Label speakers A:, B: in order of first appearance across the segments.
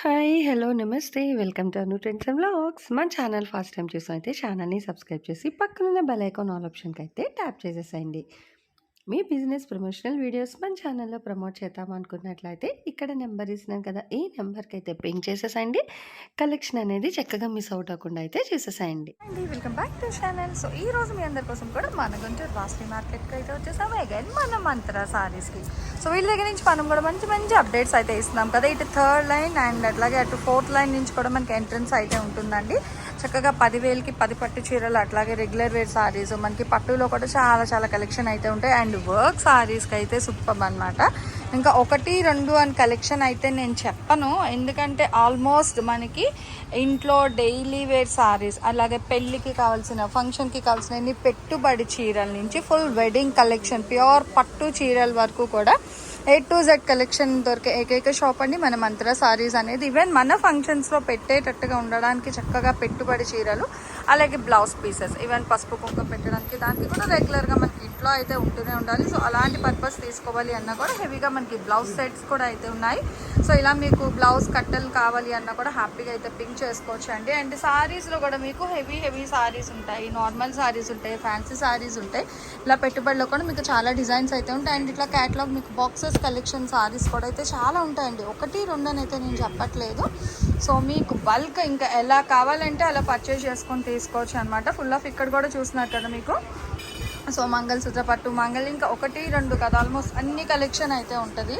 A: Hi! Hello! నమస్తే. Welcome to Anu trends and vlogs. మన channel first time చూసినైతే ఛానల్‌ని subscribe చేసి పక్కనున్న బెల్ ఐకాన్ ఆల్ ఆప్షన్‌కైతే ట్యాప్ చేసేసేయండి. మీ బిజినెస్ ప్రమోషనల్ వీడియోస్ మన ఛానల్‌లో ప్రమోట్ చేద్దాం అనుకున్నట్లయితే ఇక్కడ నెంబర్ ఇస్తున్నాను కదా! ఈ నెంబర్‌కైతే పింగ్ చేసేసేయండి. కలెక్షన్ అనేది చక్కగా మిస్ అవుట్ అవ్వకుండా అయితే చూసేసేయండి.
B: అండి welcome back to channel. So ఈ రోజు మీ అందరి కోసం కూడా మన గుంటూరు వాసవి మార్కెట్కి అయితే వచ్చేసాము అగైన్ మన మంత్ర సారీస్కి. సో వీళ్ళ దగ్గర నుంచి మనం కూడా మంచి మంచి అప్డేట్స్ అయితే ఇస్తున్నాం కదా. ఇటు థర్డ్ లైన్ అండ్ అట్లాగే అటు ఫోర్త్ లైన్ నుంచి కూడా మనకి ఎంట్రన్స్ అయితే ఉంటుందండి. చక్కగా 10,000కి 10 పట్టు చీరలు, అట్లాగే రెగ్యులర్ వేర్ సారీస్, మనకి పట్టులో కూడా చాలా కలెక్షన్ అయితే ఉంటాయి. అండ్ వర్క్ సారీస్కి అయితే సూపర్ అనమాట. ఇంకా 1, 2 అని కలెక్షన్ అయితే నేను చెప్పను, ఎందుకంటే ఆల్మోస్ట్ మనకి ఇంట్లో డైలీ వేర్ సారీస్, అలాగే పెళ్ళికి కావాల్సిన, ఫంక్షన్కి కావాల్సిన పెట్టుబడి చీరల నుంచి ఫుల్ వెడ్డింగ్ కలెక్షన్, ప్యూర్ పట్టు చీరల వరకు కూడా A to Z కలెక్షన్ దొరికే ఏకైక షాప్ అండి మన మంత్ర సారీస్ అనేది. ఈవెన్ మన ఫంక్షన్స్లో పెట్టేటట్టుగా ఉండడానికి చక్కగా పెట్టుబడి చీరలు, అలాగే బ్లౌజ్ పీసెస్, ఈవెన్ పసుపు కుంకుమ పెట్టడానికి దానికి కూడా రెగ్యులర్గా మనకి ఇంట్లో అయితే ఉంటూనే ఉండాలి. సో అలాంటి పర్పస్ తీసుకోవాలి అన్నా కూడా హెవీగా మనకి బ్లౌజ్ సెట్స్ కూడా అయితే ఉన్నాయి. సో ఇలా మీకు బ్లౌజ్ కట్టలు కావాలి అన్నా కూడా హ్యాపీగా అయితే పింక్ చేసుకోవచ్చు అండి. అండ్ సారీస్లో కూడా మీకు హెవీ సారీస్ ఉంటాయి, నార్మల్ సారీస్ ఉంటాయి, ఫ్యాన్సీ సారీస్ ఉంటాయి. ఇలా పెట్టుబడిలో కూడా మీకు చాలా డిజైన్స్ అయితే ఉంటాయి. అండ్ ఇట్లా క్యాటలాగ్ మీకు బాక్సెస్ కలెక్షన్ సారీస్ కూడా అయితే చాలా ఉంటాయండి. 1, 2 అని అయితే నేను చెప్పట్లేదు. సో మీకు బల్క్ ఇంకా ఎలా కావాలంటే అలా పర్చేస్ చేసుకొని తీసుకోవచ్చు అనమాట. ఫుల్ ఆఫ్ ఇక్కడ కూడా చూస్తున్నారు కదా మీకు. సో మంగళసూత్ర పట్టు, మంగళ, ఇంకా 1, 2 కదా, ఆల్మోస్ట్ అన్ని కలెక్షన్ అయితే ఉంటుంది.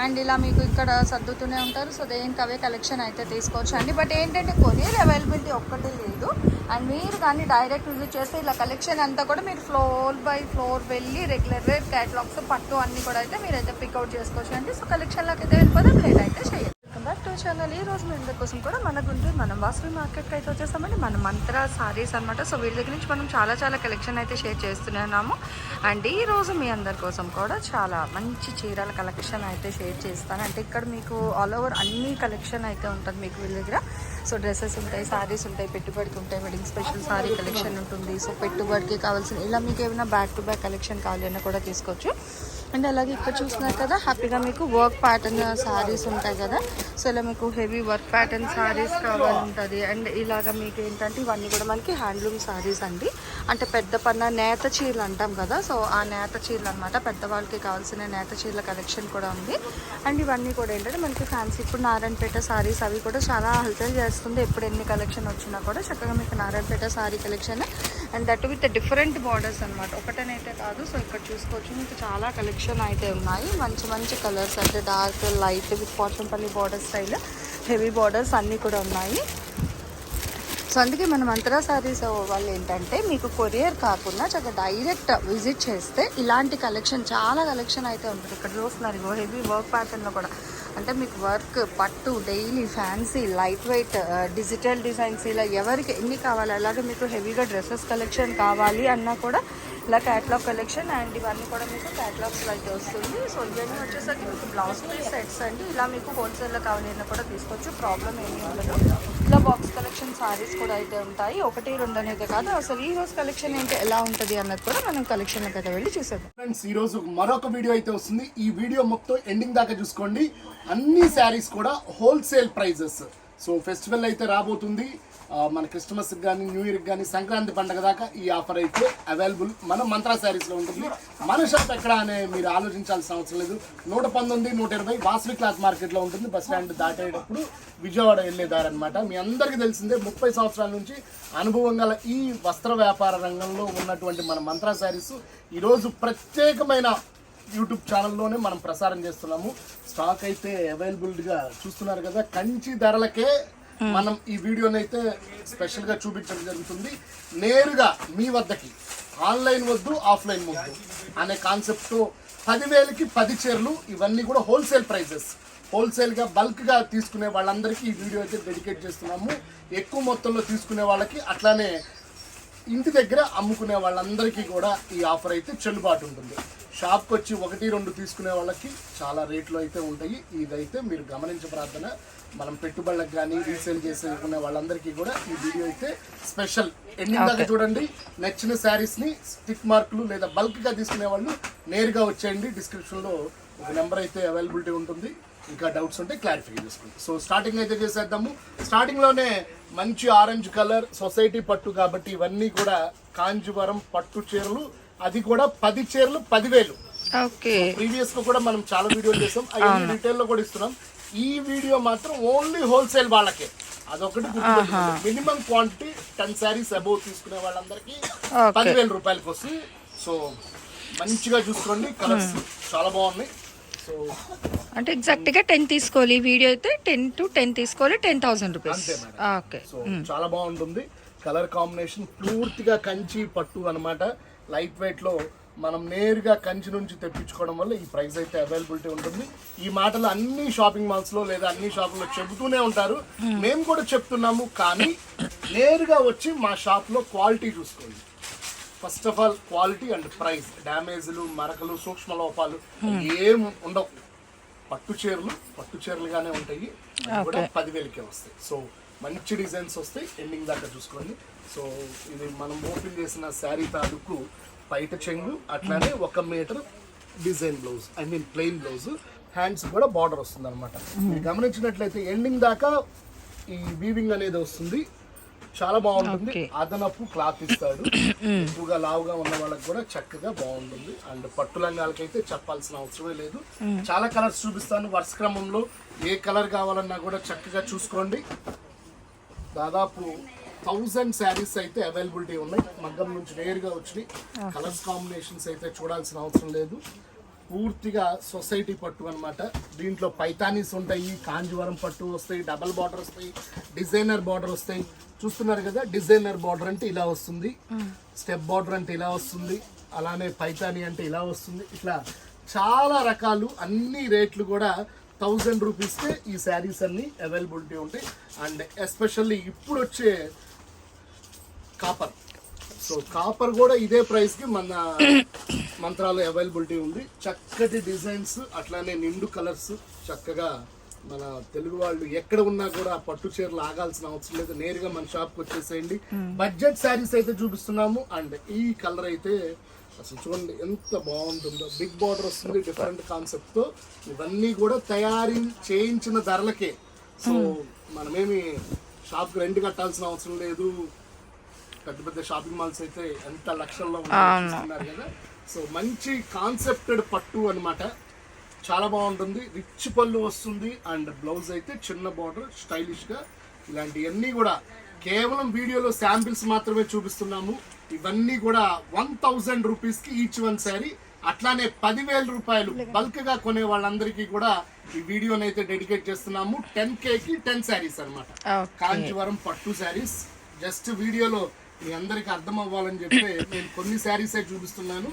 B: అండ్ ఇలా మీకు ఇక్కడ సర్దుతూనే ఉంటారు. సో దేనికి అవే కలెక్షన్ అయితే తీసుకోవచ్చు అండి. బట్ ఏంటంటే కొరియర్ అవైలబిలిటీ ఒక్కటే లేదు. అండ్ మీరు కానీ డైరెక్ట్ విజిట్ చేస్తే ఇలా కలెక్షన్ అంతా కూడా మీరు ఫ్లోర్ బై ఫ్లోర్ వెళ్ళి రెగ్యులర్ వేర్ క్యాటలాగ్స్, పట్టు అన్నీ కూడా అయితే మీరైతే పికౌట్ చేసుకోవచ్చు అండి. సో కలెక్షన్లోకి అయితే వెళ్ళిపోదాం, లేట్ అయితే చేయాలి. Welcome back to channel. ఈ రోజు మీ అందరి కోసం కూడా మన గుంటూరు మనం వాసవి మార్కెట్కి అయితే వచ్చేసామండి, మన మంత్ర సారీస్ అనమాట. సో వీళ్ళ దగ్గర నుంచి మనం చాలా కలెక్షన్ అయితే షేర్ చేస్తున్నాము. అండ్ ఈ రోజు మీ అందరి కోసం కూడా చాలా మంచి చీరల కలెక్షన్ అయితే షేర్ చేస్తాను. అంటే ఇక్కడ మీకు ఆల్ ఓవర్ అన్ని కలెక్షన్ అయితే ఉంటుంది మీకు వీళ్ళ దగ్గర. సో డ్రెస్సెస్ ఉంటాయి, సారీస్ ఉంటాయి, పెట్టుబడికి ఉంటాయి, వెడ్డింగ్ స్పెషల్ సారీ కలెక్షన్ ఉంటుంది. సో పెట్టుబడికి కావాల్సిన ఇలా మీకు ఏమైనా బ్యాక్ టు బ్యాక్ కలెక్షన్ కావాలి అన్నా కూడా తీసుకోవచ్చు. అండ్ అలాగే ఇక్కడ చూస్తున్నారు కదా, హ్యాపీగా మీకు వర్క్ ప్యాటర్న్ సారీస్ ఉంటాయి కదా. సో ఇలా మీకు హెవీ వర్క్ ప్యాటర్న్ సారీస్ కావాలి ఉంటుంది. అండ్ ఇలాగ మీకు ఏంటంటే ఇవన్నీ కూడా మనకి హ్యాండ్లూమ్ సారీస్ అండి. అంటే పెద్ద పన్న నేత చీరలు అంటాం కదా. సో ఆ నేత చీరలు అనమాట, పెద్దవాళ్ళకి కావాల్సిన నేత చీరల కలెక్షన్ కూడా ఉంది. అండ్ ఇవన్నీ కూడా ఏంటంటే మనకి ఫ్యాన్సీ, ఇప్పుడు నారాయణపేట సారీస్ అవి కూడా చాలా హల్చల్ చేస్తుంది. ఎప్పుడు ఎన్ని కలెక్షన్ వచ్చినా కూడా చక్కగా మీకు Narayanpet sorry collection, and that with different borders అనమాట, ఒకటనైతే కాదు. సో ఇక్కడ చూసుకోవచ్చు మీకు చాలా కలెక్షన్ అయితే ఉన్నాయి. మంచి కలర్స్, అంటే dark, light with Pochampally border style, heavy borders అన్నీ కూడా ఉన్నాయి. సో అందుకే మన మంత్ర సారీస్ వాళ్ళు ఏంటంటే మీకు కొరియర్ కాకుండా చక్కగా డైరెక్ట్ విజిట్ చేస్తే ఇలాంటి కలెక్షన్, చాలా కలెక్షన్ అయితే ఉంటుంది. ఇక్కడ చూస్తున్నారు ఇగో హెవీ వర్క్ ప్యాటర్న్లో కూడా, అంటే మీకు వర్క్, పట్టు, daily, fancy, light weight, digital designs, ఇలా ఎవరికి ఎన్ని కావాలి. అలాగే మీకు హెవీగా డ్రెస్సెస్ కలెక్షన్ కావాలి అన్నా కూడా ఇలా క్యాటలాగ్ కలెక్షన్. అండ్ ఇవన్నీ కూడా మీకు క్యాటలాగ్స్లో అయితే వస్తుంది. సో ఇవన్నీ వచ్చేసరికి మీకు బ్లౌజ్ పీస్ సెట్స్ అండి. ఇలా మీకు హోల్సేల్లో కావాలి అన్నా కూడా తీసుకోవచ్చు, ప్రాబ్లం ఏమీ ఉండదు. ఇలా బాక్స్ కలెక్షన్ సారీస్ కూడా అయితే ఉంటాయి. 1, 2 అనేది కాదు. అసలు ఈ రోజు కలెక్షన్ ఏంటి, ఎలా ఉంటుంది అన్నది కూడా మనం కలెక్షన్లోకి అయితే వెళ్ళి చూసేద్దాం.
C: ఫ్రెండ్స్, ఈ రోజు మరొక వీడియో అయితే వస్తుంది. ఈ వీడియో మొత్తం ఎండింగ్ దాకా చూసుకోండి. అన్ని శారీస్ కూడా హోల్సేల్ ప్రైజెస్. సో ఫెస్టివల్ అయితే రాబోతుంది, మన క్రిస్మస్కి కానీ, న్యూ ఇయర్కి కానీ, సంక్రాంతి పండుగ దాకా ఈ ఆఫర్ అయితే అవైలబుల్ మన మంత్ర శారీస్లో ఉంటుంది. మన షాప్ ఎక్కడ అనే మీరు ఆలోచించాల్సిన అవసరం లేదు. 119, 120 వాసవి క్లాత్ మార్కెట్లో ఉంటుంది. బస్ స్టాండ్ దాటేటప్పుడు విజయవాడ వెళ్ళేదారు అనమాట. మీ అందరికీ తెలిసిందే, 30 సంవత్సరాల నుంచి అనుభవం గల ఈ వస్త్ర వ్యాపార రంగంలో ఉన్నటువంటి మన మంత్ర శారీస్ ఈరోజు ప్రత్యేకమైన యూట్యూబ్ ఛానల్లోనే మనం ప్రసారం చేస్తున్నాము. స్టాక్ అయితే అవైలబుల్గా చూస్తున్నారు కదా. కంచి ధరలకే మనం ఈ వీడియోని అయితే స్పెషల్గా చూపించడం జరుగుతుంది. నేరుగా మీ వద్దకి, ఆన్లైన్ వద్దు, ఆఫ్లైన్ వద్దు అనే కాన్సెప్ట్తో 10,000కి 10 చీరలు, ఇవన్నీ కూడా హోల్సేల్ ప్రైజెస్. హోల్సేల్గా బల్క్గా తీసుకునే వాళ్ళందరికీ ఈ వీడియో అయితే డెడికేట్ చేస్తున్నాము. ఎక్కువ మొత్తంలో తీసుకునే వాళ్ళకి, అట్లానే ఇంటి దగ్గర అమ్ముకునే వాళ్ళందరికీ కూడా ఈ ఆఫర్ అయితే చెల్లుబాటు ఉంటుంది. షాప్కి వచ్చి 1, 2 తీసుకునే వాళ్ళకి చాలా రేట్లు అయితే ఉంటాయి. ఇదైతే మీరు గమనించే ప్రార్థన. మనం పెట్టుబడులకు కానీ, రీసేల్ చేసుకునే వాళ్ళందరికీ కూడా ఈ వీడియో అయితే స్పెషల్. ఎండింగ్ దాకా చూడండి. నచ్చిన శారీస్ని స్టిక్ మార్కులు లేదా బల్క్గా తీసుకునే వాళ్ళు నేరుగా వచ్చేయండి. డిస్క్రిప్షన్లో ఒక నెంబర్ అయితే అవైలబిలిటీ ఉంటుంది. ఇంకా డౌట్స్ ఉంటే క్లారిఫై చేసుకుంటాం. సో స్టార్టింగ్ అయితే చేసేద్దాము. స్టార్టింగ్లోనే మంచి ఆరెంజ్ కలర్ సొసైటీ పట్టు కాబట్టి ఇవన్నీ కూడా కాంజీవరం పట్టు చీరలు, అది కూడా 10 చీరలు 10,000.
B: ఓకే,
C: ప్రీవియస్ గా కూడా మనం చాలా వీడియోలు చేసాం, అవి రిటైల్ లో కూడా ఇస్తున్నాం. ఈ వీడియో మాత్రం ఓన్లీ హోల్సేల్ వాళ్ళకే. అదొకటి మినిమం క్వాంటిటీ 10 శారీస్ అబౌవ్ తీసుకునే వాళ్ళందరికీ 10,000 రూపాయలకి వస్తుంది. సో మంచిగా చూసుకోండి, కలర్స్ చాలా బాగున్నాయి. సో
B: అంటే ఎగ్జాక్ట్ గా 10 తీసుకోవాలి. ఈ వీడియో అయితే 10 to 10 తీసుకోవాలి, 10,000 రూపీస్. ఓకే,
C: సో చాలా బాగుంటుంది. కలర్ కాంబినేషన్ పూర్తిగా కంచి పట్టు అన్నమాట. లైట్ వెయిట్ లో మనం నేరుగా కంచి నుంచి తెప్పించుకోవడం వల్ల ఈ ప్రైస్ అయితే అవైలబిలిటీ ఉంటుంది. ఈ మాటలు అన్ని షాపింగ్ మాల్స్ లో లేదా అన్ని షాపుల్లో చెబుతూనే ఉంటారు, మేము కూడా చెప్తున్నాము. కానీ నేరుగా వచ్చి మా షాప్ లో క్వాలిటీ చూసుకోండి. First of all quality and price. డ్యామేజ్లు, మరకలు, సూక్ష్మ లోపాలు ఏం ఉండవు. పట్టు చీరలుగానే ఉంటాయి. అవి కూడా 10,000కే వస్తాయి. సో మంచి డిజైన్స్ వస్తాయి. ఎండింగ్ దాకా చూసుకోండి. సో ఇది మనం ఓపెన్ చేసిన శారీ తాలూకు పైట చెంగు, అట్లానే 1 metre design blouse, I mean plain blouse. Hands కూడా బార్డర్ వస్తుంది అనమాట. మీరు గమనించినట్లయితే ఎండింగ్ దాకా ఈ వీవింగ్ అనేది వస్తుంది. చాలా బాగుంటుంది. అదనపు క్లాత్ ఇస్తాడు. ఎక్కువగా లావుగా ఉన్న వాళ్ళకి కూడా చక్కగా బాగుంటుంది. అండ్ పట్టు లంగాలకైతే చెప్పాల్సిన అవసరమే లేదు. చాలా కలర్స్ చూపిస్తాను వరుస క్రమంలో. ఏ కలర్ కావాలన్నా కూడా చక్కగా చూసుకోండి. దాదాపు 1000 శారీస్ అయితే అవైలబిలిటీ ఉన్నాయి. మగ్గం నుంచి నేరుగా వచ్చినాయి. కలర్స్ కాంబినేషన్స్ అయితే చూడాల్సిన అవసరం లేదు. పూర్తిగా సొసైటీ పట్టు అన్నమాట. దీంట్లో పైతానీస్ ఉంటాయి, కాంజీవరం పట్టు వస్తాయి, డబల్ బార్డర్ వస్తాయి, డిజైనర్ బార్డర్ వస్తాయి. చూస్తున్నారు కదా, డిజైనర్ బార్డర్ అంటే ఇలా వస్తుంది, స్టెప్ బార్డర్ అంటే ఇలా వస్తుంది, అలానే పైతానీ అంటే ఇలా వస్తుంది. ఇట్లా చాలా రకాలు, అన్ని రేట్లు కూడా 1000 రూపీస్కే ఈ శారీస్ అన్ని అవైలబిలిటీ ఉంటాయి. అండ్ ఎస్పెషల్లీ ఇప్పుడు వచ్చే కాపర్, సో కాపర్ కూడా ఇదే ప్రైస్కి మన మంత్రాలు అవైలబిలిటీ ఉంది. చక్కటి డిజైన్స్, అట్లానే నిండు కలర్స్. చక్కగా మన తెలుగు వాళ్ళు ఎక్కడ ఉన్నా కూడా పట్టు చీరలు ఆగాల్సిన అవసరం లేదు. నేరుగా మన షాప్కి వచ్చేసేయండి. బడ్జెట్ శారీస్ అయితే చూపిస్తున్నాము. అండ్ ఈ కలర్ అయితే అసలు చూడండి ఎంత బాగుంటుందో. బిగ్ బార్డర్ వస్తుంది, డిఫరెంట్ కాన్సెప్ట్తో. ఇవన్నీ కూడా తయారీ చేయించిన ధరలకే. సో మనమేమి షాప్కి రెంట్ కట్టాల్సిన అవసరం లేదు. పెద్ద పెద్ద షాపింగ్ మాల్స్ అయితే ఎంత లక్షల్లో ఉన్నారు కదా. సో మంచి కాన్సెప్టెడ్ పట్టు అన్నమాట. చాలా బాగుంటుంది. రిచ్ పళ్ళు వస్తుంది. అండ్ బ్లౌజ్ అయితే చిన్న బార్డర్, స్టైలిష్గా. ఇలాంటివన్నీ కూడా కేవలం వీడియోలో శాంపిల్స్ మాత్రమే చూపిస్తున్నాము. ఇవన్నీ కూడా 1000 రూపీస్కి ఈచ్ వన్ శారీ. అట్లానే 10,000 రూపాయలు బల్క్గా కొనే వాళ్ళందరికీ కూడా ఈ వీడియోని అయితే డెడికేట్ చేస్తున్నాము. 10Kకి 10 శారీస్ అనమాట. కాంచీవరం పట్టు శారీస్. జస్ట్ వీడియోలో మీ అందరికి అర్థం అవ్వాలని చెప్పి నేను కొన్ని శారీసే చూపిస్తున్నాను.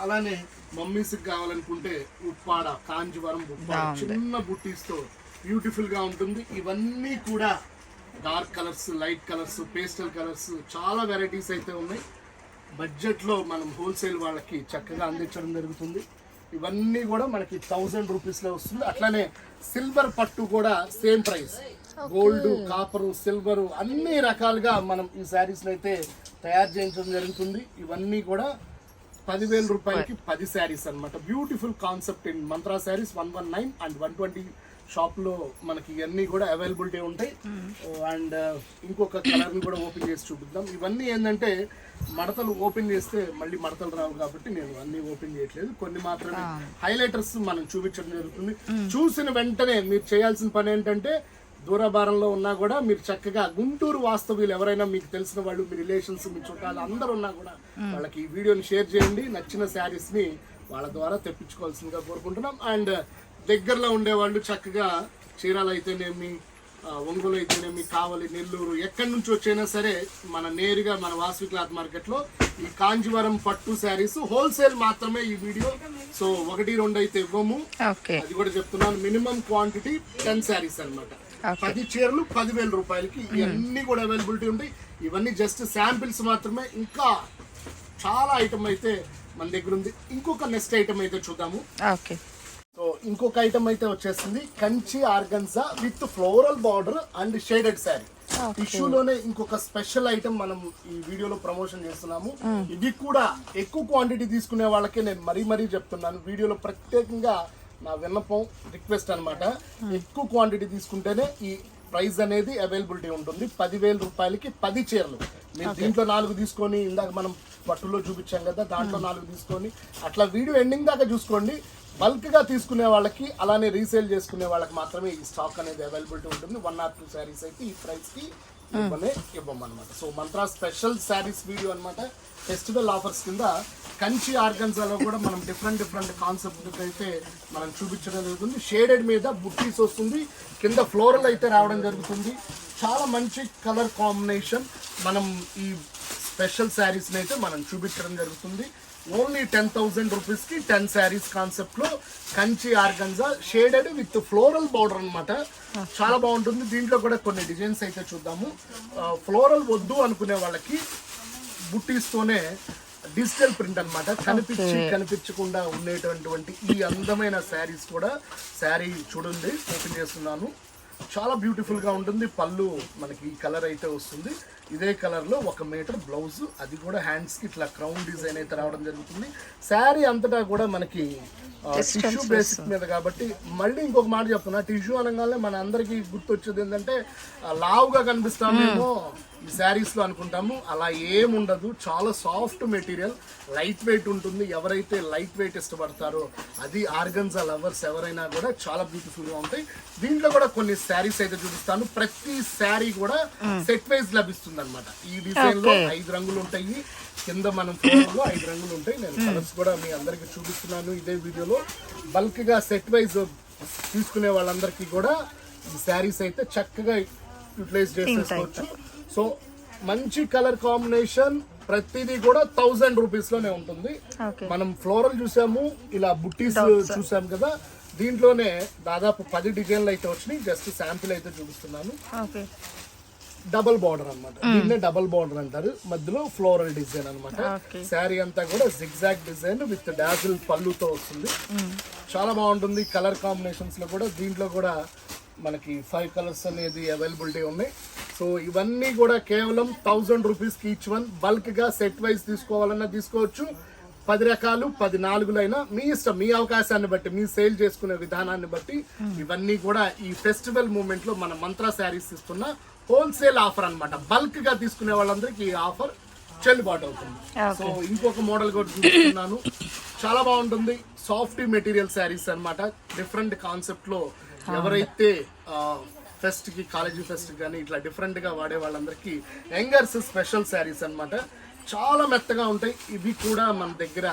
C: అలానే మమ్మీస్కి కావాలనుకుంటే ఉప్పాడ, కాంజీవరం ఉప్పాడ చిన్న బుట్టీస్తో బ్యూటిఫుల్ గా ఉంటుంది. ఇవన్నీ కూడా dark colours, light colours, pastel colours, చాలా వెరైటీస్ అయితే ఉన్నాయి. బడ్జెట్లో మనం హోల్సేల్ వాళ్ళకి చక్కగా అందించడం జరుగుతుంది. ఇవన్నీ కూడా మనకి 1000 రూపీస్లో వస్తుంది. అట్లానే సిల్వర్ పట్టు కూడా సేమ్ ప్రైస్. గోల్డ్, కాపరు, సిల్వరు అన్ని రకాలుగా మనం ఈ శారీస్ అయితే తయారు చేయించడం జరుగుతుంది. ఇవన్నీ కూడా 10,000 రూపాయలకి 10 శారీస్ అనమాట. Beautiful concept in mantra saris 119 and 120 షాప్లో మనకి ఇవన్నీ కూడా అవైలబిలిటీ ఉంటాయి. అండ్ ఇంకొక కలర్ని కూడా ఓపెన్ చేసి చూపిద్దాం. ఇవన్నీ ఏంటంటే మడతలు ఓపెన్ చేస్తే మళ్ళీ మడతలు రావు కాబట్టి నేను అన్ని ఓపెన్ చేయట్లేదు. కొన్ని మాత్రమే హైలైటర్స్ మనం చూపించడం జరుగుతుంది. చూసిన వెంటనే మీరు చేయాల్సిన పని ఏంటంటే, దూరభారంలో ఉన్నా కూడా మీరు చక్కగా గుంటూరు వాస్తవ్యులు ఎవరైనా మీకు తెలిసిన వాళ్ళు, మీ రిలేషన్స్, మీ చుట్టాలు అందరూ ఉన్నా కూడా వాళ్ళకి ఈ వీడియోని షేర్ చేయండి. నచ్చిన శారీస్ని వాళ్ళ ద్వారా తెప్పించుకోవాల్సిందిగా కోరుకుంటున్నాం. అండ్ దగ్గరలో ఉండేవాళ్ళు చక్కగా చీరాలు అయితేనేమి, ఒంగోలు అయితేనేమి, కావలి, నెల్లూరు, ఎక్కడి నుంచి వచ్చైనా సరే మన నేరుగా మన వాసవి క్లాత్ మార్కెట్లో ఈ కాంజీవరం పట్టు శారీస్ హోల్సేల్ మాత్రమే ఈ వీడియో. సో 1-2 అయితే ఇవ్వము, అది కూడా చెప్తున్నాను. మినిమం క్వాంటిటీ 10 శారీస్ అనమాట. 10 చీరలు 10,000 రూపాయలకి ఇవన్నీ కూడా అవైలబిలిటీ ఉంటాయి. ఇవన్నీ జస్ట్ శాంపిల్స్ మాత్రమే. ఇంకా చాలా ఐటమ్ అయితే మన దగ్గర ఉంది. ఇంకొక నెక్స్ట్ ఐటమ్ అయితే చూద్దాము. సో ఇంకొక ఐటమ్ అయితే వచ్చేసింది Kanchi organza with floral border and shaded sari. టిష్యూలోనే ఇంకొక స్పెషల్ ఐటమ్ మనం ఈ వీడియోలో ప్రమోషన్ చేస్తున్నాము. ఇది కూడా ఎక్కువ క్వాంటిటీ తీసుకునే వాళ్ళకే నేను మరీ చెప్తున్నాను. వీడియోలో ప్రత్యేకంగా నా విన్నపం రిక్వెస్ట్ అన్నమాట. ఎక్కువ క్వాంటిటీ తీసుకుంటేనే ఈ ప్రైస్ అనేది అవైలబిలిటీ ఉంటుంది. 10,000 రూపాయలకి 10 చీరలు. మీరు దీంట్లో 4 తీసుకొని, ఇందాక మనం పట్టులో చూపించాం కదా, దాంట్లో 4 తీసుకొని అట్లా వీడియో ఎండింగ్ దాకా చూసుకోండి. బల్క్ గా తీసుకునే వాళ్ళకి, అలానే రీసేల్ చేసుకునే వాళ్ళకి మాత్రమే ఈ స్టాక్ అనేది అవైలబిలిటీ ఉంటుంది. 1 or 2 శారీస్ అయితే ఈ ప్రైస్ కి ఇవ్వమన్నమాట. So Mantra special saris video అన్నమాట. ఫెస్టివల్ ఆఫర్స్ కింద కంచి ఆర్గన్జాలో కూడా మనం డిఫరెంట్ కాన్సెప్ట్ అయితే మనం చూపించడం జరుగుతుంది. షేడెడ్ మీద బుట్టీస్ వస్తుంది, కింద ఫ్లోరల్ అయితే రావడం జరుగుతుంది. చాలా మంచి కలర్ కాంబినేషన్. మనం ఈ స్పెషల్ శారీస్ని అయితే మనం చూపించడం జరుగుతుంది. ఓన్లీ 10,000 రూపీస్కి 10 శారీస్ కాన్సెప్ట్లో Kanchi organza shaded with floral border అన్నమాట. చాలా బాగుంటుంది. దీంట్లో కూడా కొన్ని డిజైన్స్ అయితే చూద్దాము. ఫ్లోరల్ వద్దు అనుకునే వాళ్ళకి బుట్టీస్తోనే డిజిటల్ ప్రింట్ అన్నమాట. కనిపించకుండా ఉండేటటువంటి ఈ అందమైన శారీస్ కూడా, శారీ చూడండి ఓపెన్ చేస్తున్నాను, చాలా బ్యూటిఫుల్ గా ఉంటుంది. పళ్ళు మనకి ఈ కలర్ అయితే వస్తుంది. ఇదే కలర్ లో 1 మీటర్ బ్లౌజ్, అది కూడా హ్యాండ్స్ కి ఇట్లా క్రౌన్ డిజైన్ అయితే రావడం జరుగుతుంది. శారీ అంతటా కూడా మనకి టిష్యూ బేసిక్ మీద కాబట్టి, మళ్ళీ ఇంకొక మాట చెప్తున్నా, టిష్యూ అనగానే మన అందరికి గుర్తొచ్చేది ఏంటంటే లావుగా కనిపిస్తామేమో ఈ శారీస్ లో అనుకుంటాము. అలా ఏముండదు. చాలా సాఫ్ట్ మెటీరియల్, లైట్ వెయిట్ ఉంటుంది. ఎవరైతే లైట్ వెయిట్ ఇష్టపడతారో, అది ఆర్గన్జా లవర్స్ ఎవరైనా కూడా చాలా బ్యూటిఫుల్ గా ఉంటాయి. దీంట్లో కూడా కొన్ని శారీస్ అయితే చూపిస్తాను. ప్రతి శారీ కూడా సెట్ వైజ్ లభిస్తుంది అనమాట. ఈ డిజైన్ లో 5 రంగులు ఉంటాయి. కింద మనం లో 5 రంగులు ఉంటాయి. నేను కలర్స్ కూడా మీ అందరికి చూపిస్తున్నాను ఇదే వీడియోలో. బల్క్ గా సెట్ వైజ్ తీసుకునే వాళ్ళందరికీ కూడా ఈ శారీస్ అయితే చక్కగా యూటిలైజ్ చేసేసుకోవచ్చు. సో మంచి కలర్ కాంబినేషన్, ప్రతిదీ కూడా 1000 రూపీస్ లోనే ఉంటుంది. మనం ఫ్లోరల్ చూసాము, ఇలా బుట్టీస్ చూసాము కదా, దీంట్లోనే దాదాపు 10 డిజైన్లు అయితే వచ్చినాయి. జస్ట్ శాంపిల్ అయితే చూపిస్తున్నాను. డబల్ బార్డర్ అన్నమాట. దీన్నే డబల్ బార్డర్ అంటారు. మధ్యలో ఫ్లోరల్ డిజైన్ అన్నమాట. శారీ అంతా కూడా జిగ్జాగ్ డిజైన్ విత్ డాజిల్ పళ్ళుతో వస్తుంది. చాలా బాగుంటుంది. కలర్ కాంబినేషన్స్ లో కూడా దీంట్లో కూడా మనకి 5 కలర్స్ అనేది అవైలబిలిటీ ఉన్నాయి. సో ఇవన్నీ కూడా కేవలం 1000 రూపీస్కి ఈచ్ వన్. బల్క్ గా సెట్ వైజ్ తీసుకోవాలన్నా తీసుకోవచ్చు. 10 రకాలు 14 అయినా మీ ఇష్టం, మీ అవకాశాన్ని బట్టి, మీ సేల్ చేసుకునే విధానాన్ని బట్టి. ఇవన్నీ కూడా ఈ ఫెస్టివల్ మూమెంట్ లో మన మంత్రా శారీస్ ఇస్తున్న హోల్సేల్ ఆఫర్ అన్నమాట. బల్క్ గా తీసుకునే వాళ్ళందరికీ ఈ ఆఫర్ చెల్లుబాటు అవుతుంది. సో ఇంకొక మోడల్ కూడా చూపిస్తున్నాను, చాలా బాగుంటుంది. సాఫ్ట్ మెటీరియల్ శారీస్ అన్నమాట. డిఫరెంట్ కాన్సెప్ట్ లో ఎవరైతే ఫెస్ట్ కి, కాలేజీ ఫెస్ట్ కానీ ఇట్లా డిఫరెంట్ గా వాడే వాళ్ళందరికీ యంగర్స్ స్పెషల్ శారీస్ అన్నమాట. చాలా మెత్తగా ఉంటాయి. ఇవి కూడా మన దగ్గర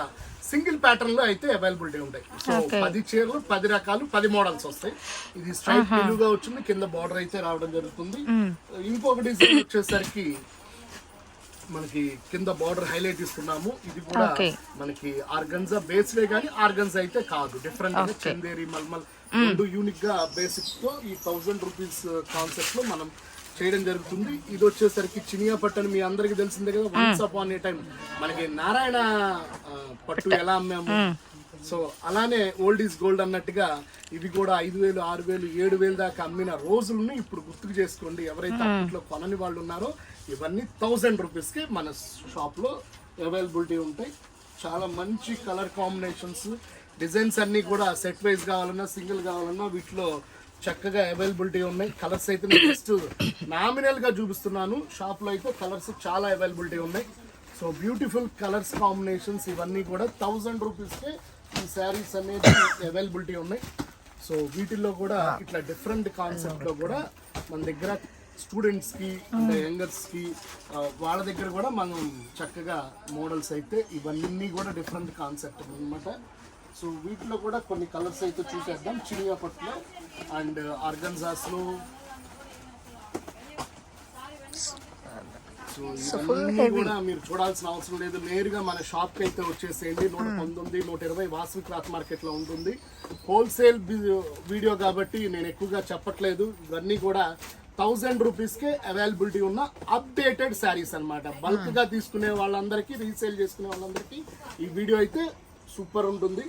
C: సింగిల్ ప్యాటర్న్ లో అయితే అవైలబిలిటీ ఉంటాయి. సో 10 చీరలు 10 రకాలు 10 మోడల్స్ వస్తాయి. ఇది స్ట్రైట్ నిలువుగా వచ్చింది, కింద బార్డర్ అయితే రావడం జరుగుతుంది. ఇంకొక డిజైన్ వచ్చేసరికి మనకి కింద బార్డర్ హైలైట్ ఇస్తున్నాము. ఇది కూడా మనకి ఆర్గన్జా బేస్డే కానీ ఆర్గన్జా అయితే కాదు. డిఫరెంట్ గా చందేరి, మల్మల్ రెండు యూనిక్ గా బేసిక్స్ తో ఈ 1000 రూపీస్ కాన్సెప్ట్ లో మనం చేయడం జరుగుతుంది. ఇది వచ్చేసరికి చినియా పట్టు అని మీ అందరికి తెలిసిందే కదా. వన్స్ అపాన్ ఏ టైం మనకి నారాయణ పట్టు ఎలా అమ్మాము, సో అలానే ఓల్డ్ ఈజ్ గోల్డ్ అన్నట్టుగా ఇవి కూడా 5,000, 6,000, 7,000 దాకా అమ్మిన రోజులను ఇప్పుడు గుర్తుకు చేసుకోండి. ఎవరైతే అప్పట్లో కొనని వాళ్ళు ఉన్నారో ఇవన్నీ 1000 రూపీస్కి మన షాప్లో అవైలబిలిటీ ఉంటాయి. చాలా మంచి కలర్ కాంబినేషన్స్, డిజైన్స్ అన్నీ కూడా సెట్ వైజ్ కావాలన్నా సింగిల్ కావాలన్నా వీటిలో చక్కగా అవైలబిలిటీ ఉన్నాయి. కలర్స్ అయితే నేను జస్ట్ నామినల్ గా చూపిస్తున్నాను. షాప్ లో అయితే కలర్స్ చాలా అవైలబిలిటీ ఉన్నాయి. సో బ్యూటిఫుల్ కలర్స్ కాంబినేషన్స్ ఇవన్నీ కూడా 1000 రూపీస్కే ఈ శారీస్ అనేది అవైలబిలిటీ ఉన్నాయి. సో వీటిల్లో కూడా ఇట్లా డిఫరెంట్ కాన్సెప్ట్ లో కూడా మన దగ్గర స్టూడెంట్స్ కి, అంటే యంగర్స్ కి, వాళ్ళ దగ్గర కూడా మనం చక్కగా మోడల్స్ అయితే ఇవన్నీ కూడా డిఫరెంట్ కాన్సెప్ట్ అన్నమాట. సో వీటిలో కూడా కొన్ని కలర్స్ అయితే చూసేద్దాం. చినియా పట్టులో అండ్ ఆర్గన్జాస్లో. సో ఇవన్నీ కూడా మీరు చూడాల్సిన అవసరం లేదు. నేరుగా మన షాప్కి అయితే వచ్చేసేయండి. 119, 120 వాసవి క్లాత్ మార్కెట్లో ఉంటుంది. హోల్సేల్ వీడియో కాబట్టి నేను ఎక్కువగా చెప్పట్లేదు. ఇవన్నీ కూడా 1000 రూపీస్కే అవైలబిలిటీ ఉన్న అప్డేటెడ్ శారీస్ అన్నమాట. బల్క్ గా తీసుకునే వాళ్ళందరికీ, రీసేల్ చేసుకునే వాళ్ళందరికీ ఈ వీడియో అయితే సూపర్ ఉంటుంది.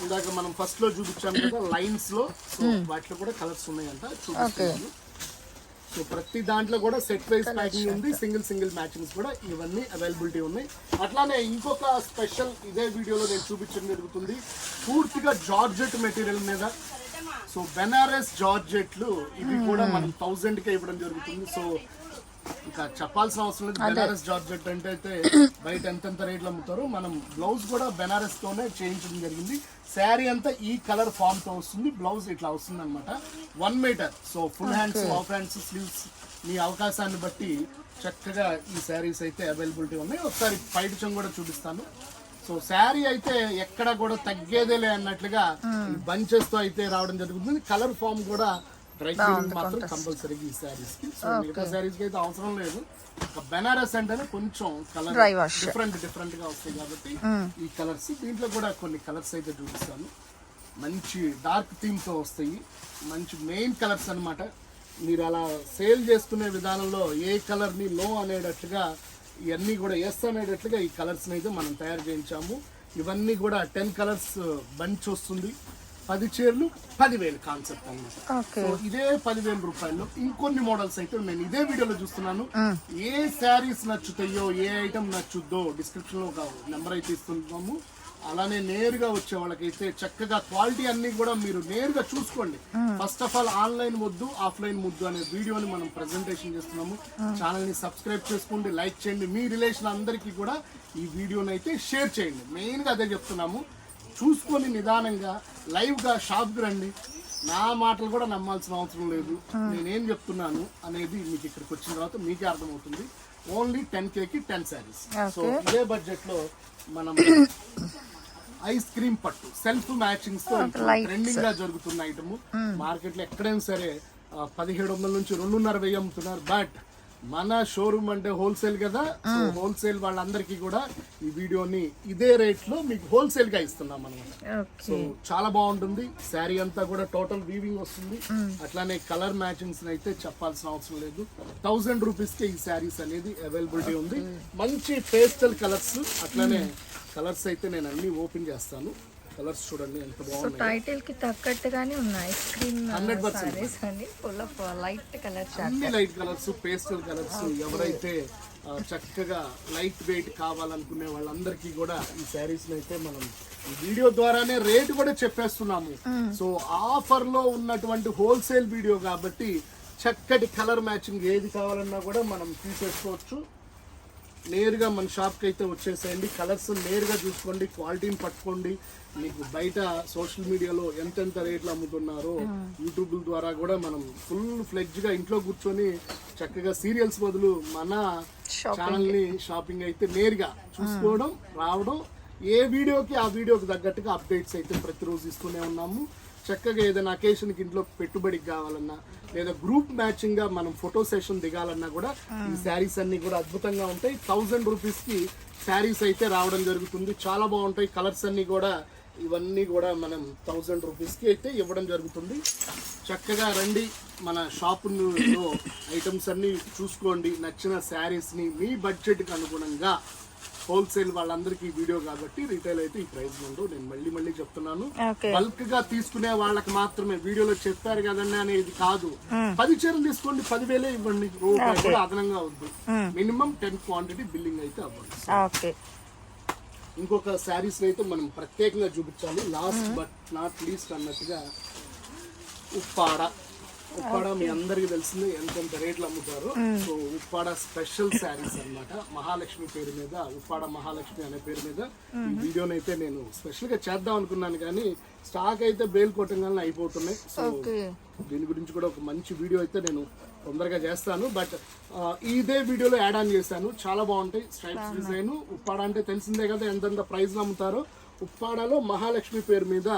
C: ఇందాక మనం ఫస్ట్ లో చూపించాం కదా లైన్స్ లో, సో వాటిలో కూడా కలర్స్ ఉన్నాయంట చూపిస్తున్నాను. సో ప్రతి దాంట్లో కూడా సెట్ వైజ్ ప్యాకింగ్ ఉంది, సింగిల్ మ్యాచింగ్స్ కూడా ఇవన్నీ అవైలబిలిటీ ఉన్నాయి. అట్లానే ఇంకొక స్పెషల్ ఇదే వీడియోలో నేను చూపించడం జరుగుతుంది, పూర్తిగా జార్జెట్ మెటీరియల్ మీద. సో బెనారస్ జార్జెట్లు ఇవి కూడా మనం 1000కే ఇవ్వడం జరుగుతుంది. సో ఇంకా చెప్పాల్సిన అవసరం లేదు, బెనారస్ జార్జెట్ అంటే అయితే బయట ఎంతెంత రేట్లు అమ్ముతారు. మనం బ్లౌజ్ కూడా బెనారస్ తోనే చేయించడం జరిగింది. శారీ అంతా ఈ కలర్ ఫామ్ తో వస్తుంది, బ్లౌజ్ ఇట్లా వస్తుంది అనమాట. 1 metre. So full hands, half hands, sleeves మీ అవకాశాన్ని బట్టి చక్కగా ఈ శారీస్ అయితే అవైలబిలిటీ ఉన్నాయి. ఒకసారి పైట చెంగు కూడా చూపిస్తాను. సో శారీ అయితే ఎక్కడ కూడా తగ్గేదేలే అన్నట్లుగా బంచెస్ తో అయితే రావడం జరుగుతుంది. కలర్ ఫామ్ కూడా డ్రై క్లీనింగ్ మాత్రం కంపల్సరీగా ఈ శారీస్ కి. సో మిగతా శారీస్ కి అయితే అవసరం లేదు. బెనారస్ అంటేనే కొంచెం కలర్ డిఫరెంట్ గా వస్తాయి కాబట్టి ఈ కలర్స్. దీంట్లో కూడా కొన్ని కలర్స్ అయితే చూపిస్తాను. మంచి డార్క్ థీమ్ తో వస్తాయి, మంచి మెయిన్ కలర్స్ అన్నమాట. మీరు అలా సేల్ చేసుకునే విధానంలో ఏ కలర్ ని నో అనేటట్లుగా, ఇవన్నీ కూడా ఎస్ అనేటట్లుగా ఈ కలర్స్ అయితే మనం తయారు చేయించాము. ఇవన్నీ కూడా 10 కలర్స్ బంచ్ వస్తుంది. 10 చీరలు 10,000 కాన్సెప్ట్ అన్నమాట. సో ఇదే 10,000 రూపాయల్లో ఇంకొన్ని మోడల్స్ అయితే నేను ఇదే వీడియోలో చూస్తున్నాను. ఏ శారీస్ నచ్చుతాయో, ఏ ఐటమ్ నచ్చుద్దో డిస్క్రిప్షన్ లో ఒక నెంబర్ అయితే ఇస్తున్నాము. అలానే నేరుగా వచ్చే వాళ్ళకైతే చక్కగా క్వాలిటీ అన్ని కూడా మీరు నేరుగా చూసుకోండి. ఫస్ట్ ఆఫ్ ఆల్ ఆన్లైన్ వద్దు, ఆఫ్లైన్ ముద్దు అనే వీడియోని మనం ప్రెజెంటేషన్ చేస్తున్నాము. ఛానల్ ని సబ్స్క్రైబ్ చేసుకోండి, లైక్ చేయండి, మీ రిలేషన్ అందరికీ కూడా ఈ వీడియోని అయితే షేర్ చేయండి. మెయిన్ గా అదే చెప్తున్నాము. చూసుకొని నిదానంగా లైవ్ గా షాప్ కి రండి. నా మాటలు కూడా నమ్మాల్సిన అవసరం లేదు, నేనేం చెప్తున్నాను అనేది మీకు ఇక్కడికి వచ్చిన తర్వాత మీకే అర్థమవుతుంది. ఓన్లీ 10Kకి 10 శారీస్. సో ఇదే బడ్జెట్ లో మనం ఐస్ క్రీమ్ పట్టు సెల్ఫ్ మ్యాచింగ్స్ తో ట్రెండింగ్ గా జరుగుతున్న ఐటమ్. మార్కెట్ లో ఎక్కడైనా సరే 1700 నుంచి 2,500 అమ్ముతున్నారు. బట్ మన షోరూమ్ అంటే హోల్సేల్ కదా, సో హోల్సేల్ వాళ్ళందరికీ కూడా ఈ వీడియోని ఇదే రేట్ లో మీకు హోల్సేల్ గా ఇస్తున్నాం అనమాట. సో చాలా బాగుంటుంది. శారీ అంతా కూడా టోటల్ వీవింగ్ వస్తుంది. అట్లానే కలర్ మ్యాచింగ్స్ అయితే చెప్పాల్సిన అవసరం లేదు. 1000 రూపీస్ కి ఈ శారీస్ అనేది అవైలబిలిటీ ఉంది. మంచి పేస్టల్ కలర్స్, అట్లానే కలర్స్ అయితే నేను అన్ని ఓపెన్ చేస్తాను. కలర్స్ చూడండి ఎంత బాగున్నాయి.
B: టైటిల్ కి తగ్గట్టుగానే ఉన్నాయి. ఐస్ క్రీమ్
C: 100%
B: అండి, ఫుల్ ఆఫ్ లైట్ కలర్స్,
C: అన్ని లైట్ కలర్స్, పేస్టల్ కలర్స్. ఎవరైతే చక్కగా లైట్ వెయిట్ కావాలనుకునే వాళ్ళందరికీ కూడా ఈ శారీస్ అయితే మనం ఈ వీడియో ద్వారానే రేటు కూడా చెప్పేస్తున్నాము. సో ఆఫర్ లో ఉన్నటువంటి హోల్సేల్ వీడియో కాబట్టి చక్కటి కలర్ మ్యాచింగ్ ఏది కావాలన్నా కూడా మనం తీసేసుకోవచ్చు. నేరుగా మన షాప్కి అయితే వచ్చేసేయండి. కలర్స్ నేరుగా చూసుకోండి, క్వాలిటీని పట్టుకోండి. మీకు బయట సోషల్ మీడియాలో ఎంతెంత రేట్లు అమ్ముతున్నారో యూట్యూబ్ ద్వారా కూడా మనం ఫుల్ ఫ్లెడ్జ్గా ఇంట్లో కూర్చొని చక్కగా సీరియల్స్ బదులు మన ఛానల్ని షాపింగ్ అయితే నేరుగా చూసుకోవడం, రావడం. ఏ వీడియోకి ఆ వీడియోకి తగ్గట్టుగా అప్డేట్స్ అయితే ప్రతిరోజు ఇస్తూనే ఉన్నాము. చక్కగా ఏదైనా అకేషన్కి ఇంట్లో పెట్టుబడికి కావాలన్నా, లేదా గ్రూప్ మ్యాచింగ్ గా మనం ఫోటో సెషన్ దిగాలన్నా కూడా ఈ శారీస్ అన్ని కూడా అద్భుతంగా ఉంటాయి. 1000 రూపీస్ కి శారీస్ అయితే రావడం జరుగుతుంది. చాలా బాగుంటాయి. కలర్స్ అన్ని కూడా ఇవన్నీ కూడా మనం 1000 రూపీస్ కి అయితే ఇవ్వడం జరుగుతుంది. చక్కగా రండి, మన షాపులో ఐటమ్స్ అన్ని చూసుకోండి. నచ్చిన శారీస్ ని మీ బడ్జెట్ కి అనుగుణంగా. హోల్సేల్ వాళ్ళందరికీ వీడియో కాబట్టి రీటైల్ అయితే ఈ ప్రైస్ ఉండవు. నేను మళ్ళీ చెప్తున్నాను, బల్క్ గా తీసుకునే వాళ్ళకి మాత్రమే. వీడియోలో చెప్పారు కదండి అనేది కాదు. 10 చీరలు తీసుకోండి, 10,000 ఇవ్వండి, రూపాయి కూడా అదనంగా వద్దు. మినిమం 10 క్వాంటిటీ బిల్లింగ్ అయితే అవ్వండి. ఇంకొక శారీస్ అయితే మనం ప్రత్యేకంగా చూపించాలి. లాస్ట్ బట్ నాట్ లీస్ట్ అన్నట్టుగా ఉప్పాడ మీ అందరికి తెలిసింది ఎంతెంత రేట్లు అమ్ముతారు. సో ఉప్పాడ స్పెషల్ శారీస్ అన్నమాట. మహాలక్ష్మి పేరు మీద, ఉప్పాడ మహాలక్ష్మి అనే పేరు మీద ఈ వీడియోని అయితే నేను స్పెషల్ గా చేద్దాం అనుకున్నాను, కానీ స్టాక్ అయితే బేల్ కొట్టంగానే అయిపోతున్నాయి. సో దీని గురించి కూడా ఒక మంచి వీడియో అయితే నేను తొందరగా చేస్తాను. బట్ ఇదే వీడియోలో యాడ్ ఆన్ చేశాను. చాలా బాగుంటాయి. Stripes design. ఉప్పాడ అంటే తెలిసిందే కదా ఎంతెంత ప్రైస్ అమ్ముతారో. ఉప్పాడలో మహాలక్ష్మి పేరు మీద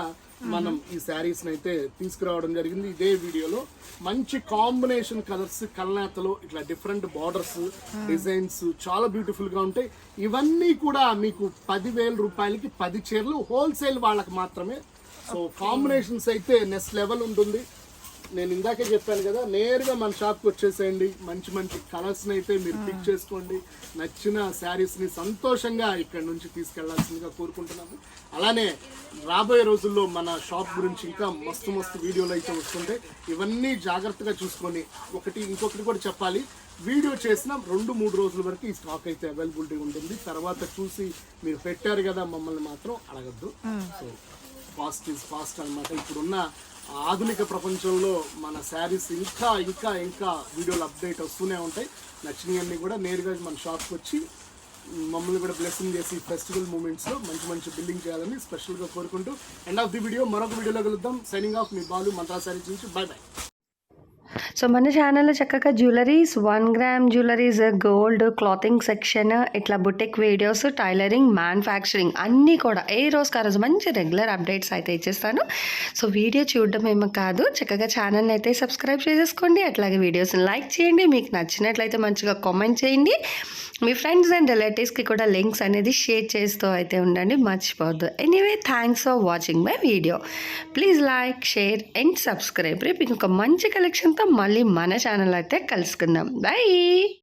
C: మనం ఈ శారీస్ అయితే తీసుకురావడం జరిగింది ఇదే వీడియోలో. మంచి కాంబినేషన్ కలర్స్, కల్నేతలు, ఇట్లా డిఫరెంట్ బార్డర్స్, డిజైన్స్ చాలా బ్యూటిఫుల్ గా ఉంటాయి. ఇవన్నీ కూడా మీకు 10,000 రూపాయలకి 10 చీరలు హోల్సేల్ వాళ్ళకి మాత్రమే. సో కాంబినేషన్స్ అయితే నెక్స్ట్ లెవెల్ ఉంటుంది. నేను ఇందాకే చెప్పాను కదా, నేరుగా మన షాప్కి వచ్చేసేయండి. మంచి మంచి కలర్స్ని అయితే మీరు పిక్ చేసుకోండి. నచ్చిన శారీస్ని సంతోషంగా ఇక్కడ నుంచి తీసుకెళ్లాల్సిందిగా కోరుకుంటున్నాము. అలానే రాబోయే రోజుల్లో మన షాప్ గురించి ఇంకా మస్తు మస్తు వీడియోలు అయితే వస్తుంటాయి. ఇవన్నీ జాగ్రత్తగా చూసుకొని ఇంకొకటి కూడా చెప్పాలి, వీడియో చేసిన 2-3 రోజుల వరకు ఈ స్టాక్ అయితే అవైలబిలిటీ ఉంటుంది. తర్వాత చూసి మీరు పెట్టారు కదా మమ్మల్ని మాత్రం అడగద్దు. సో ఫాస్ట్ ఈజ్ ఫాస్ట్ అనమాట. ఇప్పుడున్న ఆధునిక ప్రపంచంలో మన శారీస్ ఇంకా ఇంకా ఇంకా వీడియోలు అప్డేట్ వస్తూనే ఉంటాయి. నచ్చినవన్నీ కూడా నేరుగా మన షాప్కి వచ్చి మమ్మల్ని కూడా బ్లెస్సింగ్ చేసి ఫెస్టివల్ మూమెంట్స్లో మంచి మంచి బిల్డింగ్ చేయాలని స్పెషల్గా కోరుకుంటూ ఎండ్ ఆఫ్ ది వీడియో మరొక వీడియోలో కలుద్దాం. సైనింగ్ ఆఫ్, మీ బాలు, మంత్రా శారీస్ నుంచి. By by.
A: సో మన ఛానల్లో చక్కగా jewelleries, 1 gram jewelleries, gold, clothing section, ఇట్లా బుటిక్ వీడియోస్, టైలరింగ్, మ్యానుఫ్యాక్చరింగ్ అన్నీ కూడా ఏ రోజుకి ఆ రోజు మంచి రెగ్యులర్ అప్డేట్స్ అయితే ఇచ్చేస్తాను. సో వీడియో చూడడం ఏమో కాదు, చక్కగా ఛానల్ని అయితే సబ్స్క్రైబ్ చేసేసుకోండి. అట్లాగే వీడియోస్ని లైక్ చేయండి. మీకు నచ్చినట్లయితే మంచిగా కామెంట్ చేయండి. మీ ఫ్రెండ్స్ అండ్ రిలేటివ్స్కి కూడా లింక్స్ అనేది షేర్ చేస్తూ అయితే ఉండండి, మర్చిపోవద్దు. Anyway, thanks for watching my video. Please like, share and subscribe. రేపు ఇంకొక మంచి కలెక్షన్తో మళ్ళీ మన ఛానల్ అయితే కలుసుకుందాం. బై.